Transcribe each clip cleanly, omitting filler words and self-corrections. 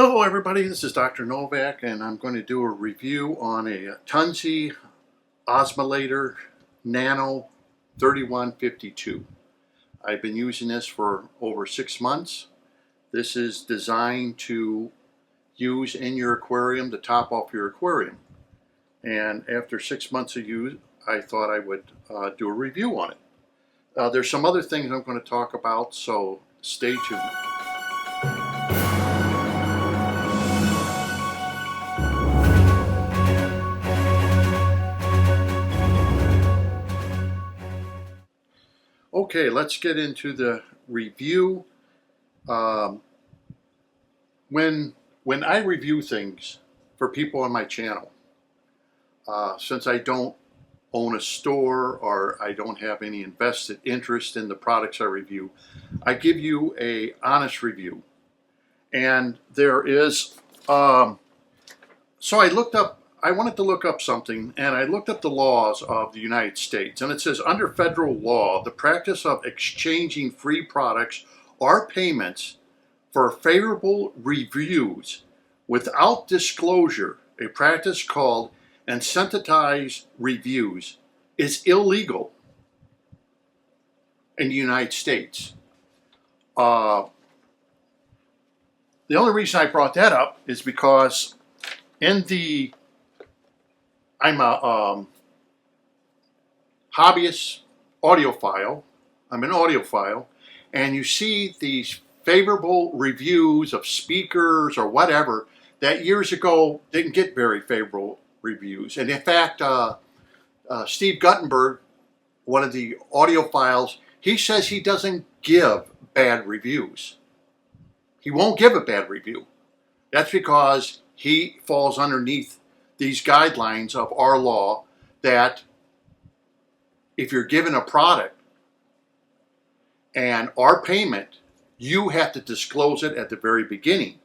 Hello everybody, this is Dr. Novak and I'm going to do a review on a TUNZE Osmolator Nano 3152. I've been using this for over 6 months. This is designed to use in your aquarium to top off your aquarium. And after 6 months of use, I thought I would do a review on it. There's some other things I'm going to talk about, so stay tuned. Okay, let's get into the review. When I review things for people on my channel, since I don't own a store or I don't have any invested interest in the products I review, I give you an honest review. And there is, so I wanted to look up something, and I looked up the laws of the United States, and it says under federal law, the practice of exchanging free products or payments for favorable reviews without disclosure, a practice called incentivized reviews, is illegal in the United States. The only reason I brought that up is because I'm a hobbyist audiophile. I'm an audiophile, and you see these favorable reviews of speakers or whatever that years ago didn't get very favorable reviews. And in fact, Steve Guttenberg, one of the audiophiles, he says he doesn't give bad reviews. He won't give a bad review. That's because he falls underneath these guidelines of our law that if you're given a product and our payment, you have to disclose it at the very beginning.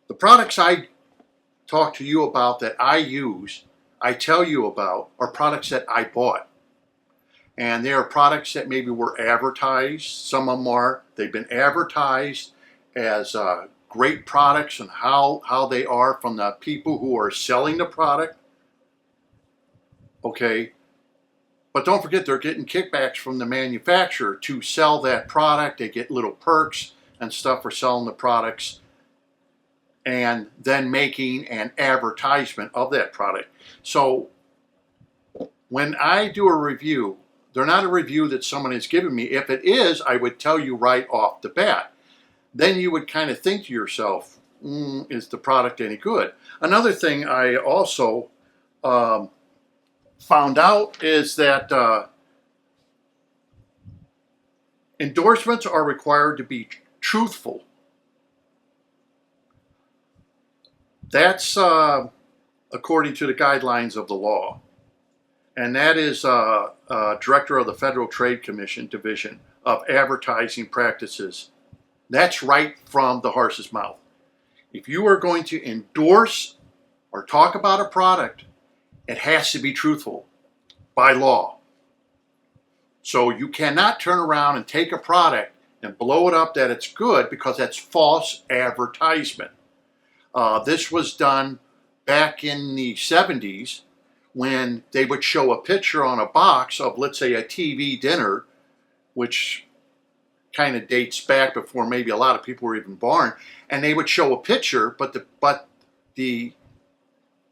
The products I talk to you about that I use, I tell you about, are products that I bought. And they are products that maybe were advertised. Some of them are. They've been advertised as great products and how they are from the people who are selling the product. Okay, but don't forget they're getting kickbacks from the manufacturer to sell that product. They get little perks and stuff for selling the products and then making an advertisement of that product. So when I do a review, they're not a review that someone has given me. If it is, I would tell you right off the bat. Then you would kind of think to yourself, is the product any good? Another thing I also found out is that endorsements are required to be truthful. That's according to the guidelines of the law. And that is Director of the Federal Trade Commission Division of Advertising Practices. That's right from the horse's mouth. If you are going to endorse or talk about a product, it has to be truthful by law. So you cannot turn around and take a product and blow it up that it's good, because that's false advertisement. This was done back in the 70s when they would show a picture on a box of, let's say, a TV dinner, which kind of dates back before maybe a lot of people were even born, and they would show a picture, but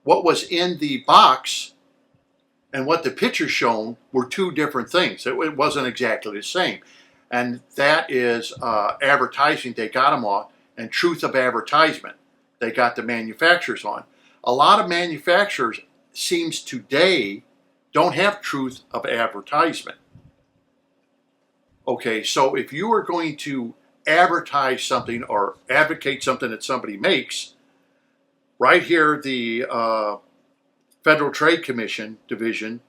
what was in the box and what the picture shown were two different things. It wasn't exactly the same, and that is advertising. They got them on, and truth of advertisement they got the manufacturers on. A lot of manufacturers seems today don't have truth of advertisement. Okay, so if you are going to advertise something or advocate something that somebody makes, right here the Federal Trade Commission Division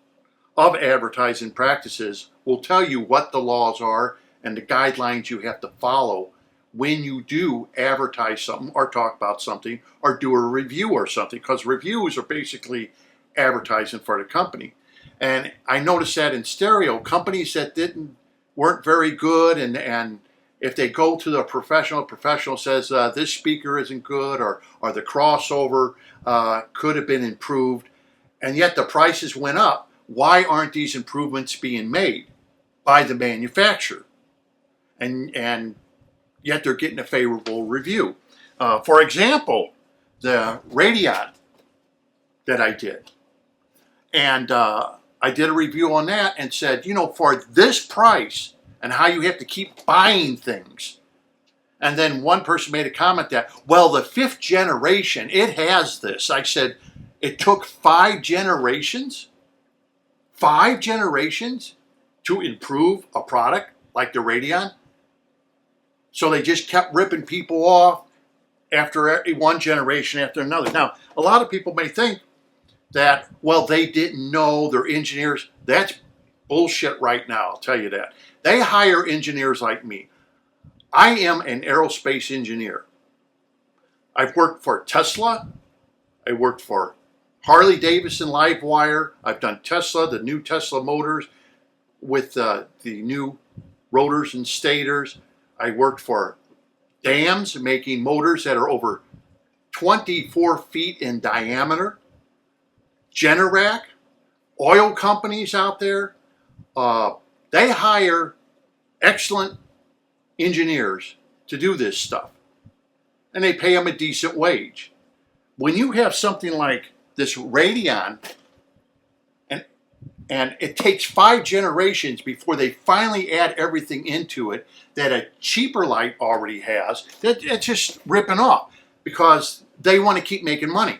of Advertising Practices will tell you what the laws are and the guidelines you have to follow when you do advertise something or talk about something or do a review or something, because reviews are basically advertising for the company. And I noticed that in stereo, companies that weren't very good and if they go to the professional says this speaker isn't good, or the crossover could have been improved, and yet the prices went up, why aren't these improvements being made by the manufacturer? And yet they're getting a favorable review. For example, the Radeon that I did. And I did a review on that and said, you know, for this price and how you have to keep buying things. And then one person made a comment that, well, the 5th generation, it has this. I said, it took 5 generations? 5 generations to improve a product like the Radeon? So they just kept ripping people off after one generation after another. Now, a lot of people may think that, well, they didn't know, their engineers. That's bullshit right now, I'll tell you that. They hire engineers like me. I am an aerospace engineer. I've worked for Tesla. I worked for Harley Davidson LiveWire. I've done Tesla, the new Tesla motors with the new rotors and stators. I worked for dams making motors that are over 24 feet in diameter. Generac, oil companies out there, they hire excellent engineers to do this stuff. And they pay them a decent wage. When you have something like this Radeon, and it takes 5 generations before they finally add everything into it that a cheaper light already has, it's just ripping off because they want to keep making money.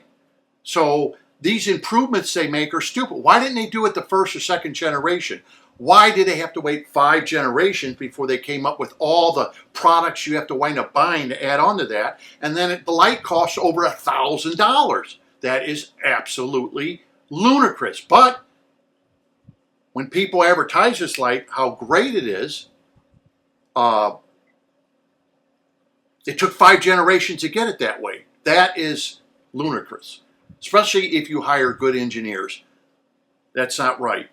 So these improvements they make are stupid. Why didn't they do it the 1st or 2nd generation? Why did they have to wait 5 generations before they came up with all the products you have to wind up buying to add on to that? And then the light costs over $1,000. That is absolutely ludicrous. But when people advertise this light, how great it is, it took 5 generations to get it that way. That is ludicrous, especially if you hire good engineers. That's not right.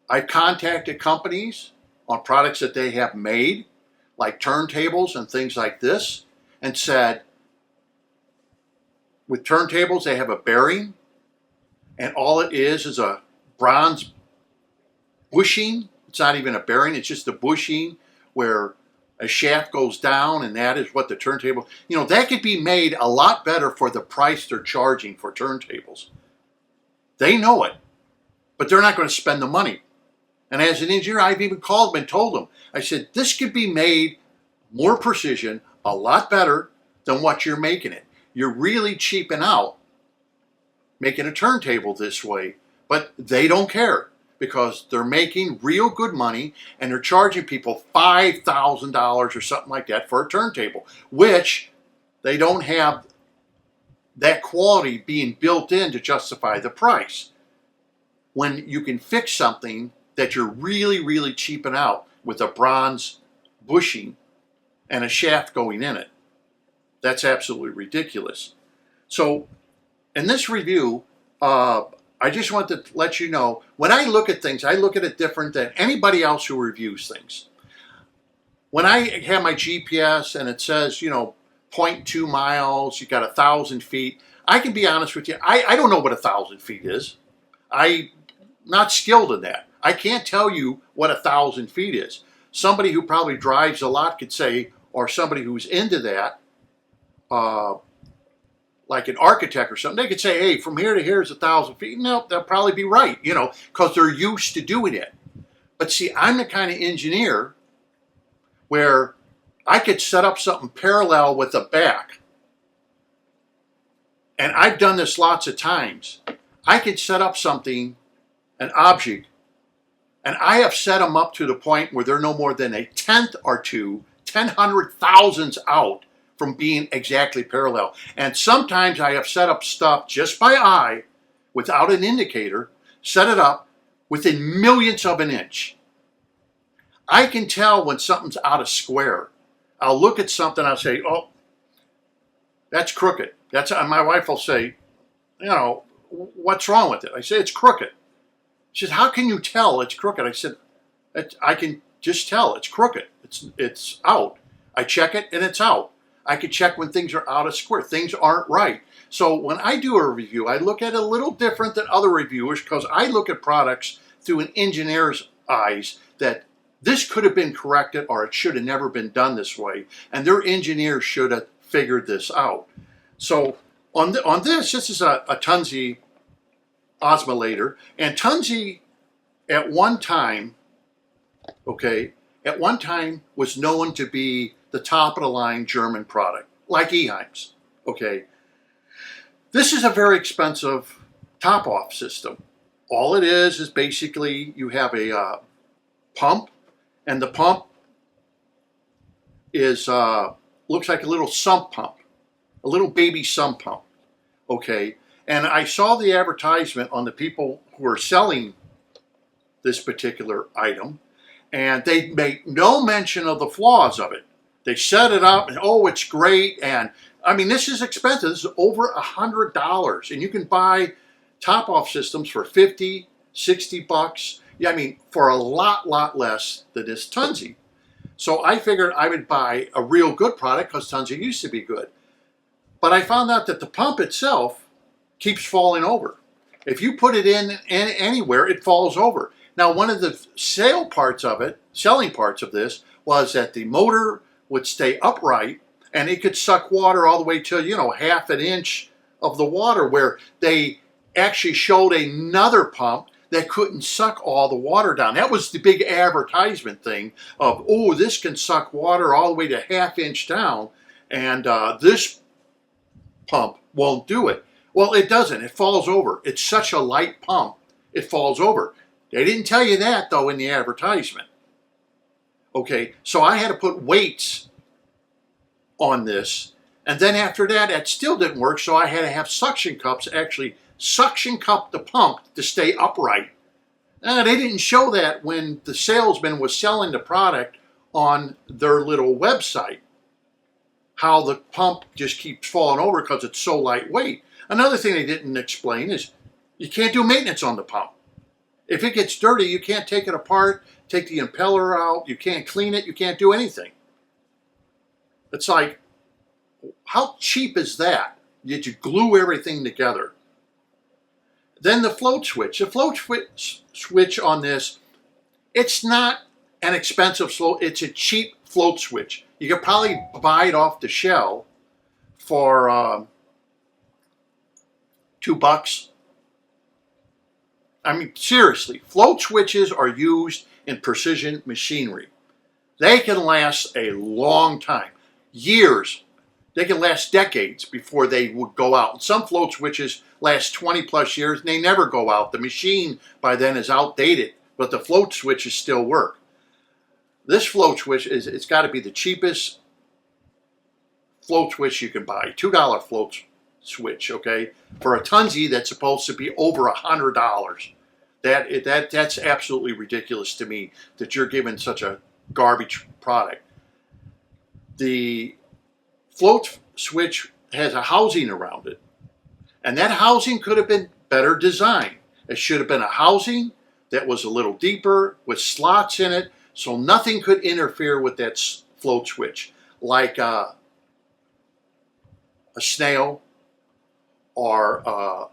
I've contacted companies on products that they have made, like turntables and things like this, and said, with turntables, they have a bearing, and all it is a bronze bushing. It's not even a bearing, it's just a bushing where a shaft goes down, and that is what the turntable, you know, that could be made a lot better for the price they're charging for turntables. They know it, but they're not going to spend the money. And as an engineer, I've even called them and told them, I said, this could be made more precision, a lot better than what you're making it. You're really cheaping out making a turntable this way, but they don't care because they're making real good money and they're charging people $5,000 or something like that for a turntable, which they don't have that quality being built in to justify the price. When you can fix something that you're really, really cheaping out with a bronze bushing and a shaft going in it. That's absolutely ridiculous. So in this review, I just want to let you know, when I look at things, I look at it different than anybody else who reviews things. When I have my GPS and it says, you know, 0.2 miles, you got 1,000 feet, I can be honest with you, I don't know what 1,000 feet is. I'm not skilled in that. I can't tell you what 1,000 feet is. Somebody who probably drives a lot could say, or somebody who's into that, like an architect or something, they could say, hey, from here to here is 1,000 feet. No, they'll probably be right, you know, because they're used to doing it. But see, I'm the kind of engineer where I could set up something parallel with the back. And I've done this lots of times. I could set up something, an object, and I have set them up to the point where they're no more than a tenth or two, 1/100,000ths out from being exactly parallel. And sometimes I have set up stuff just by eye, without an indicator, set it up within millionths of an inch. I can tell when something's out of square. I'll look at something, I'll say, oh, that's crooked. That's, my wife will say, you know, what's wrong with it? I say, it's crooked. She says, how can you tell it's crooked? I said, I can just tell it's crooked. It's out. I check it and it's out. I can check when things are out of square. Things aren't right. So when I do a review, I look at it a little different than other reviewers because I look at products through an engineer's eyes that this could have been corrected or it should have never been done this way. And their engineers should have figured this out. So on this is a TUNZE Osmolator. And TUNZE at one time, was known to be the top of the line German product, like Eheim's, This is a very expensive top-off system. All it is basically you have a pump, and the pump is looks like a little sump pump, a little baby sump pump, And I saw the advertisement on the people who are selling this particular item, and they make no mention of the flaws of it. They set it up, and oh, it's great, and I mean, this is expensive. This is over $100, and you can buy top-off systems for $50, $60. Yeah, I mean, for a lot less than this TUNZE. So I figured I would buy a real good product because TUNZE used to be good. But I found out that the pump itself keeps falling over. If you put it in anywhere, it falls over. Now, one of the selling parts of this was that the motor would stay upright and it could suck water all the way to, half an inch of the water, where they actually showed another pump that couldn't suck all the water down. That was the big advertisement thing of, oh, this can suck water all the way to half inch down, and this pump won't do it. Well, it doesn't. It falls over. It's such a light pump, it falls over. They didn't tell you that, though, in the advertisement. So I had to put weights on this, and then after that, it still didn't work, so I had to have suction cups actually suction cup the pump to stay upright. They didn't show that when the salesman was selling the product on their little website, how the pump just keeps falling over because it's so lightweight. Another thing they didn't explain is you can't do maintenance on the pump. If it gets dirty, you can't take it apart, take the impeller out, you can't clean it, you can't do anything. It's like, how cheap is that? Yet you glue everything together. Then the float switch. The float switch on this, it's not an expensive float, it's a cheap float switch. You could probably buy it off the shelf for $2. I mean, seriously, float switches are used in precision machinery. They can last a long time, years. They can last decades before they would go out. And some float switches last 20 plus years and they never go out. The machine by then is outdated, but the float switches still work. This float switch, it's got to be the cheapest float switch you can buy. $2 float switch, for a TUNZE that's supposed to be over $100. That's absolutely ridiculous to me that you're giving such a garbage product. The float switch has a housing around it, and that housing could have been better designed. It should have been a housing that was a little deeper with slots in it, so nothing could interfere with that float switch, like a snail or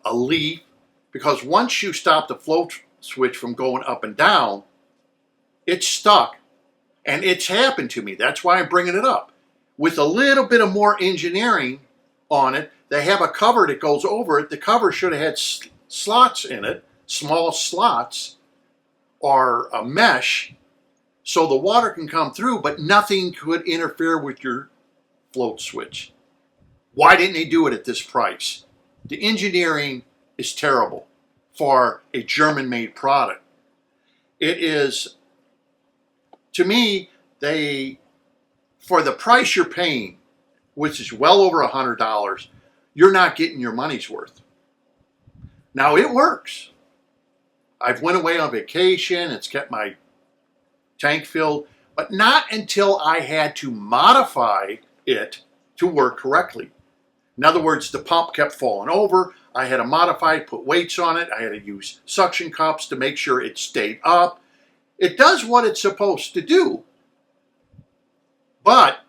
a leaf, because once you stop the float switch from going up and down, it's stuck. And it's happened to me. That's why I'm bringing it up. With a little bit of more engineering on it, they have a cover that goes over it. The cover should have had slots in it, small slots, or a mesh, so the water can come through, but nothing could interfere with your float switch. Why didn't they do it at this price? The engineering is terrible for a German-made product. It is, to me, for the price you're paying, which is well over $100, you're not getting your money's worth. Now, it works. I've went away on vacation, it's kept my tank filled, but not until I had to modify it to work correctly. In other words, the pump kept falling over. I had to modify it, put weights on it. I had to use suction cups to make sure it stayed up. It does what it's supposed to do, but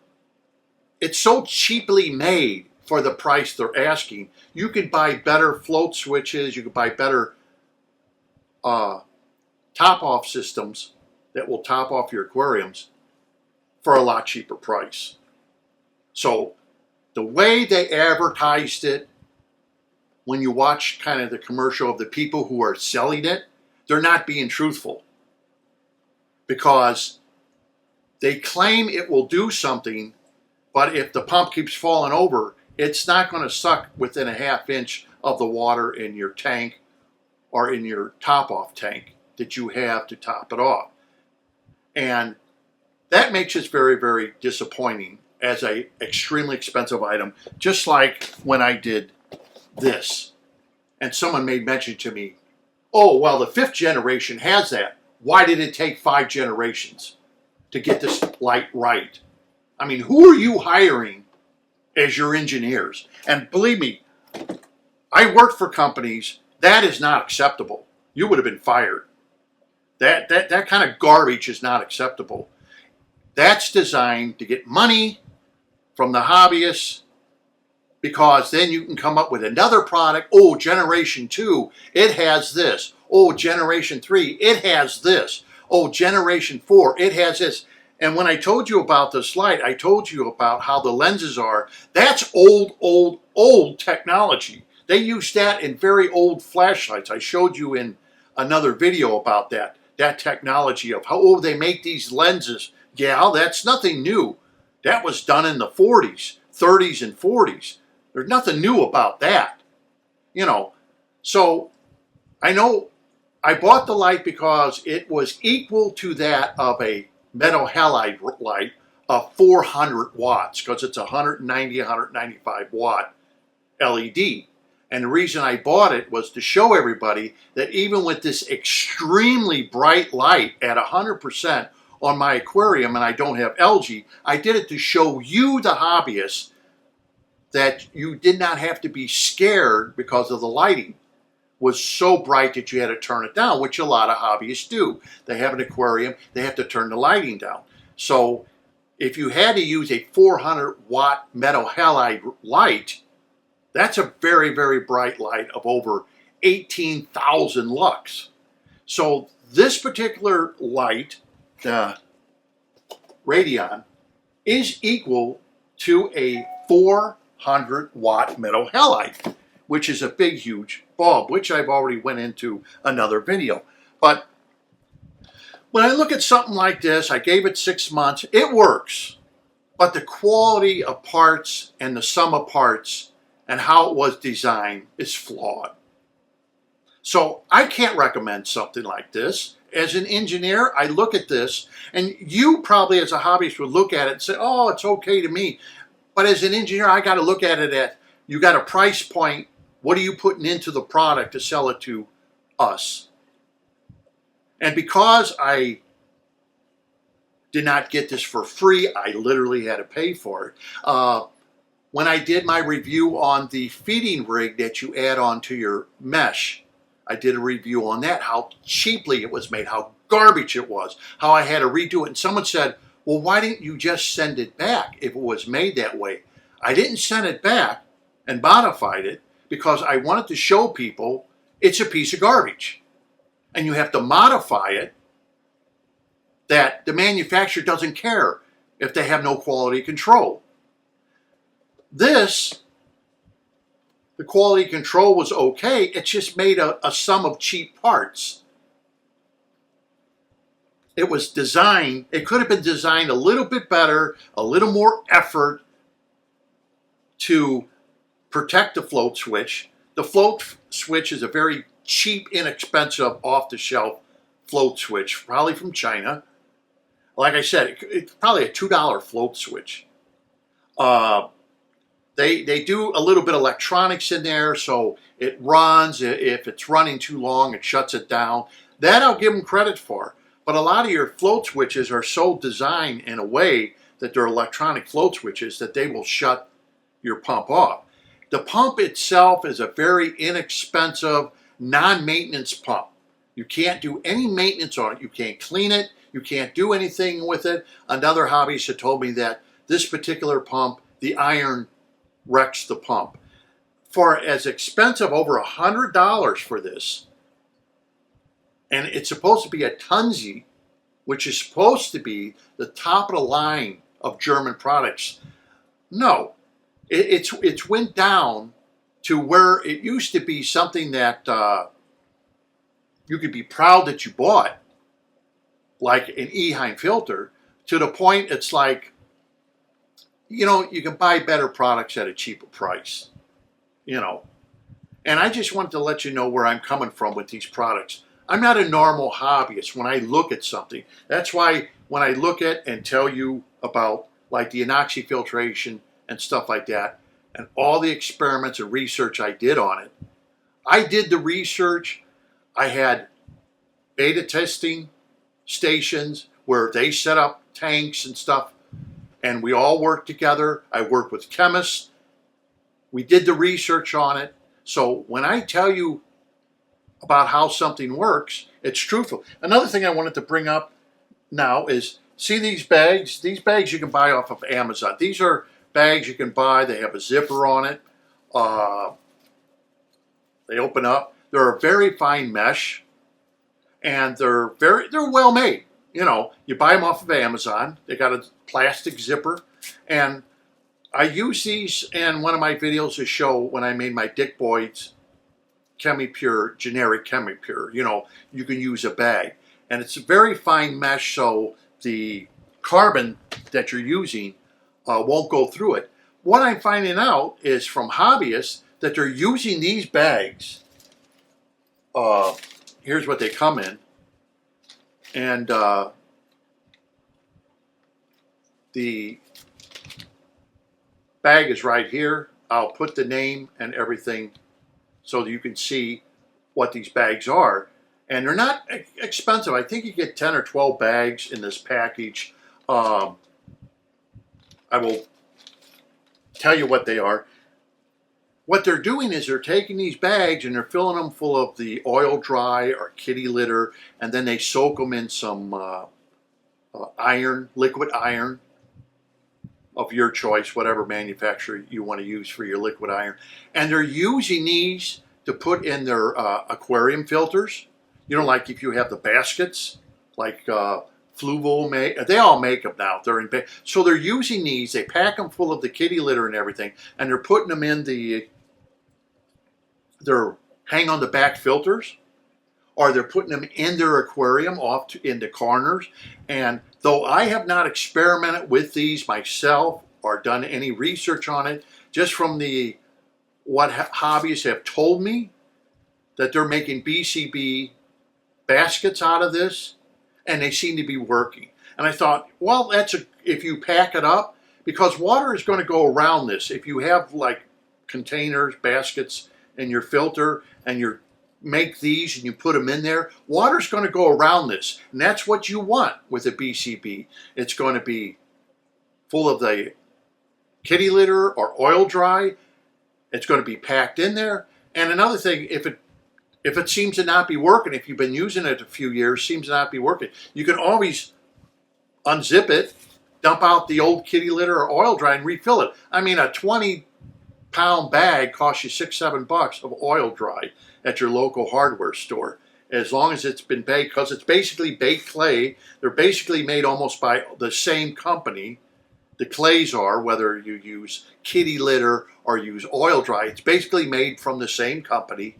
it's so cheaply made for the price they're asking. You could buy better float switches, you could buy better top-off systems that will top off your aquariums for a lot cheaper price. So the way they advertised it, when you watch kind of the commercial of the people who are selling it, they're not being truthful, because they claim it will do something, but if the pump keeps falling over, it's not going to suck within a ½ inch of the water in your tank or in your top-off tank that you have to top it off. And that makes it very, very disappointing as an extremely expensive item, just like when I did this. And someone made mention to me, oh, well, the 5th generation has that. Why did it take 5 generations to get this light right? I mean, who are you hiring as your engineers? And believe me, I worked for companies, that is not acceptable. You would have been fired. That kind of garbage is not acceptable. That's designed to get money from the hobbyists, because then you can come up with another product. Oh, generation 2, it has this. Oh, generation 3, it has this. Oh, generation 4, it has this. And when I told you about this light, I told you about how the lenses are. That's old technology. They use that in very old flashlights. I showed you in another video about that technology of how, oh, they make these lenses. Yeah, that's nothing new. That was done in the 40s, 30s, and 40s. There's nothing new about that. You know, so I know I bought the light because it was equal to that of a metal halide light of 400 watts, because it's 190, 195 watt LED. And the reason I bought it was to show everybody that even with this extremely bright light at 100% on my aquarium, and I don't have algae, I did it to show you, the hobbyists, that you did not have to be scared because of the lighting was so bright that you had to turn it down, which a lot of hobbyists do. They have an aquarium, they have to turn the lighting down. So if you had to use a 400 watt metal halide light, that's a very, very bright light of over 18,000 lux. So this particular light, the Radion, is equal to a 400 watt metal halide, which is a big, huge bulb, which I've already went into another video. But when I look at something like this, I gave it 6 months, it works. But the quality of parts and the sum of parts and how it was designed is flawed. So I can't recommend something like this. As an engineer, I look at this, and you probably as a hobbyist would look at it and say, oh, it's okay to me. But as an engineer, I got to look at it at, you got a price point. What are you putting into the product to sell it to us? And because I did not get this for free, I literally had to pay for it. When I did my review on the feeding rig that you add onto your mesh, I did a review on that, how cheaply it was made, how garbage it was, how I had to redo it. And someone said, well, why didn't you just send it back if it was made that way? I didn't send it back and modified it because I wanted to show people it's a piece of garbage. And you have to modify it that the manufacturer doesn't care if they have no quality control. This, the quality control was okay, it just made a sum of cheap parts. It was designed, it could have been designed a little bit better, a little more effort to protect the float switch. The float switch is a very cheap, inexpensive, off-the-shelf float switch, probably from China. Like I said, it's probably a $2 float switch. They do a little bit of electronics in there, so it runs. If it's running too long, it shuts it down. That I'll give them credit for. But a lot of your float switches are so designed in a way that they're electronic float switches that they will shut your pump off. The pump itself is a very inexpensive, non-maintenance pump. You can't do any maintenance on it. You can't clean it. You can't do anything with it. Another hobbyist had told me that this particular pump, the iron wrecks the pump. For as expensive, over $100 for this, and it's supposed to be a TUNZE, which is supposed to be the top of the line of German products. No, it's went down to where it used to be something that you could be proud that you bought, like an Eheim filter, to the point it's like, you know, you can buy better products at a cheaper price, you know. And I just wanted to let you know where I'm coming from with these products. I'm not a normal hobbyist when I look at something. That's why when I look at and tell you about like the inoxy filtration and stuff like that, and all the experiments and research I did on it, I did the research. I had beta testing stations where they set up tanks and stuff, and we all worked together. I worked with chemists. We did the research on it. So when I tell you about how something works, it's truthful. Another thing I wanted to bring up now is, see these bags? These bags you can buy off of Amazon. These are bags you can buy. They have a zipper on it. They open up. They're a very fine mesh, and they're well made. You know, you buy them off of Amazon. They got a plastic zipper, and I use these in one of my videos to show when I made my Dick Boyd's ChemiPure, generic ChemiPure. You know, you can use a bag, and it's a very fine mesh, so the carbon that you're using won't go through it. What I'm finding out is from hobbyists that they're using these bags. Here's what they come in, and the bag is right here. I'll put the name and everything so that you can see what these bags are. And they're not expensive. I think you get 10 or 12 bags in this package. I will tell you what they are. What they're doing is they're taking these bags and they're filling them full of the oil dry or kitty litter, and then they soak them in some iron, liquid iron of your choice, whatever manufacturer you want to use for your liquid iron. And they're using these to put in their aquarium filters. You know, like if you have the baskets, like FUNLAVIE, they all make them now. They're in, so they're using these. They pack them full of the kitty litter and everything, and they're putting them in their hang on the back filters, or they're putting them in their aquarium off in the corners. And though I have not experimented with these myself or done any research on it, just from what hobbyists have told me, that they're making BCB baskets out of this, and they seem to be working. And I thought, well, if you pack it up, because water is going to go around this. If you have like containers, baskets in your filter, and you make these and you put them in there, water's going to go around this. And that's what you want with a BCB. It's going to be full of the kitty litter or oil dry. It's going to be packed in there. And another thing, if it seems to not be working, if you've been using it a few years, seems to not be working, you can always unzip it, dump out the old kitty litter or oil dry, and refill it. I mean, a 20-pound bag costs you $6-7 of oil dry at your local hardware store, as long as it's been baked, because it's basically baked clay. They're basically made almost by the same company. The clays are, whether you use kitty litter or use oil dry, it's basically made from the same company.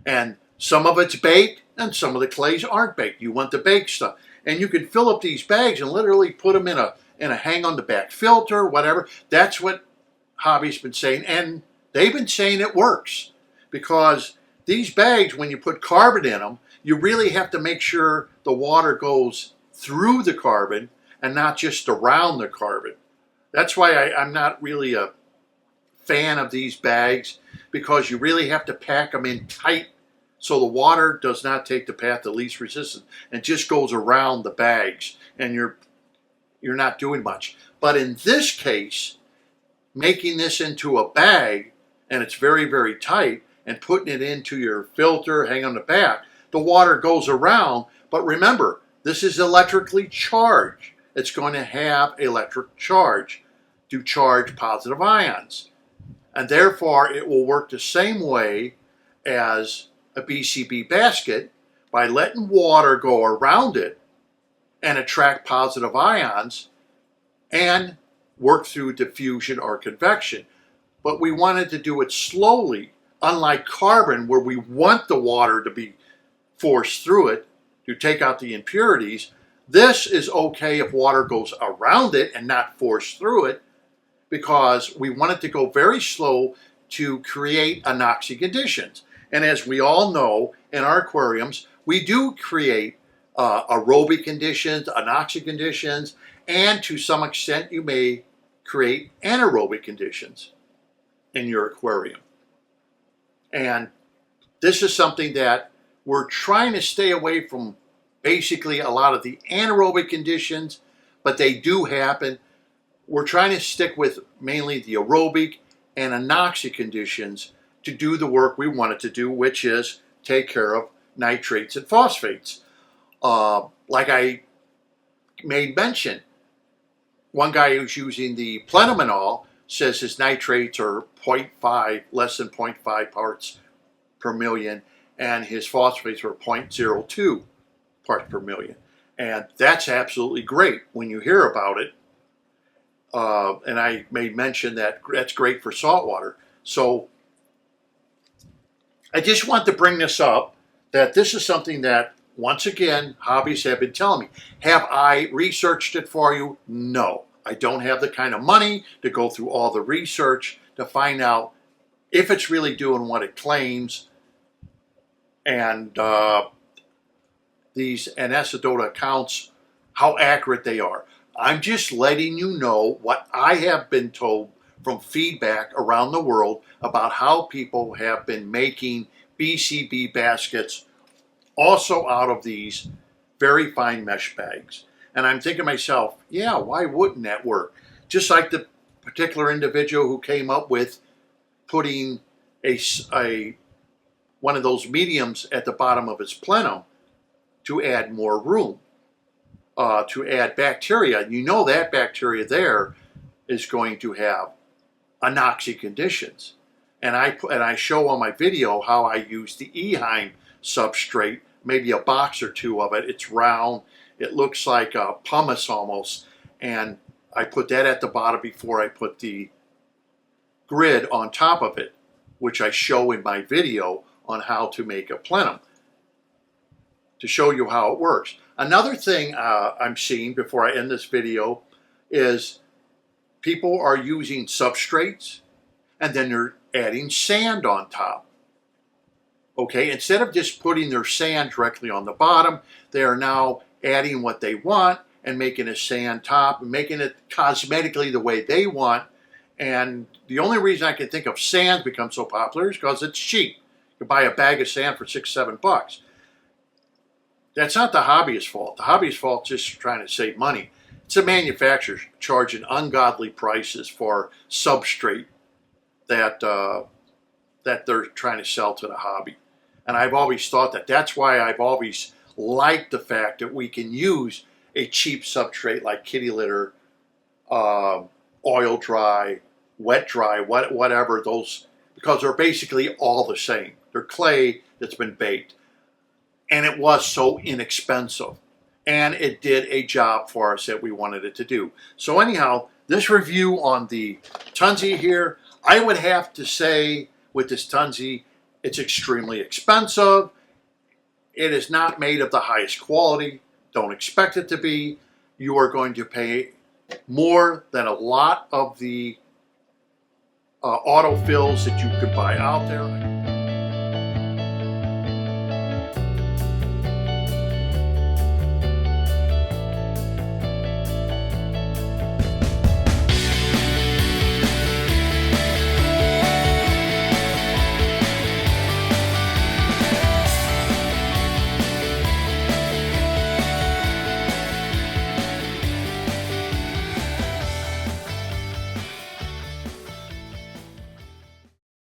And some of it's baked and some of the clays aren't baked. You want the baked stuff. And you can fill up these bags and literally put them in a hang on the back filter, whatever. That's what hobbyists been saying, and they've been saying it works, because these bags, when you put carbon in them, you really have to make sure the water goes through the carbon and not just around the carbon. That's why I'm not really a fan of these bags, because you really have to pack them in tight so the water does not take the path of least resistance and just goes around the bags, and you're not doing much. But in this case, making this into a bag, and it's very, very tight, and putting it into your filter, hang on the back, the water goes around. But remember, this is electrically charged. It's going to have electric charge to charge positive ions. And therefore, it will work the same way as a BCB basket by letting water go around it and attract positive ions and work through diffusion or convection. But we wanted to do it slowly, unlike carbon, where we want the water to be forced through it to take out the impurities. This is okay if water goes around it and not forced through it, because we want it to go very slow to create anoxic conditions. And as we all know, in our aquariums, we do create aerobic conditions, anoxic conditions, and to some extent you may create anaerobic conditions in your aquarium. And this is something that we're trying to stay away from, basically a lot of the anaerobic conditions, but they do happen. We're trying to stick with mainly the aerobic and anoxic conditions to do the work we want it to do, which is take care of nitrates and phosphates. Like I made mention, one guy who's using the plenomenol says his nitrates are 0.5, less than 0.5 parts per million, and his phosphates are 0.02 parts per million. And that's absolutely great when you hear about it. And I made mention that that's great for saltwater. So I just want to bring this up, that this is something that, once again, hobbyists have been telling me. Have I researched it for you? No. I don't have the kind of money to go through all the research to find out if it's really doing what it claims. And these anisodata accounts, how accurate they are. I'm just letting you know what I have been told from feedback around the world about how people have been making BCB baskets also out of these very fine mesh bags. And I'm thinking to myself, yeah, why wouldn't that work? Just like the particular individual who came up with putting one of those mediums at the bottom of his plenum to add more room, to add bacteria. And you know that bacteria there is going to have anoxic conditions. And I show on my video how I use the Eheim substrate, maybe a box or two of it. It's round. It looks like a pumice almost. And I put that at the bottom before I put the grid on top of it, which I show in my video on how to make a plenum, to show you how it works. Another thing I'm seeing before I end this video is people are using substrates and then they're adding sand on top. Okay, instead of just putting their sand directly on the bottom, they are now adding what they want and making a sand top and making it cosmetically the way they want. And the only reason I can think of sand become so popular is because it's cheap. You buy a bag of sand for $6, $7. That's not the hobbyist's fault. The hobbyist's fault is just trying to save money. It's the manufacturers charging ungodly prices for substrate that they're trying to sell to the hobby. And I've always thought that. That's why I've always liked the fact that we can use a cheap substrate like kitty litter, oil dry, wet dry, whatever those, because they're basically all the same. They're clay that's been baked. And it was so inexpensive. And it did a job for us that we wanted it to do. So anyhow, this review on the TUNZE here, I would have to say with this TUNZE, it's extremely expensive. It is not made of the highest quality. Don't expect it to be. You are going to pay more than a lot of the autofills that you could buy out there.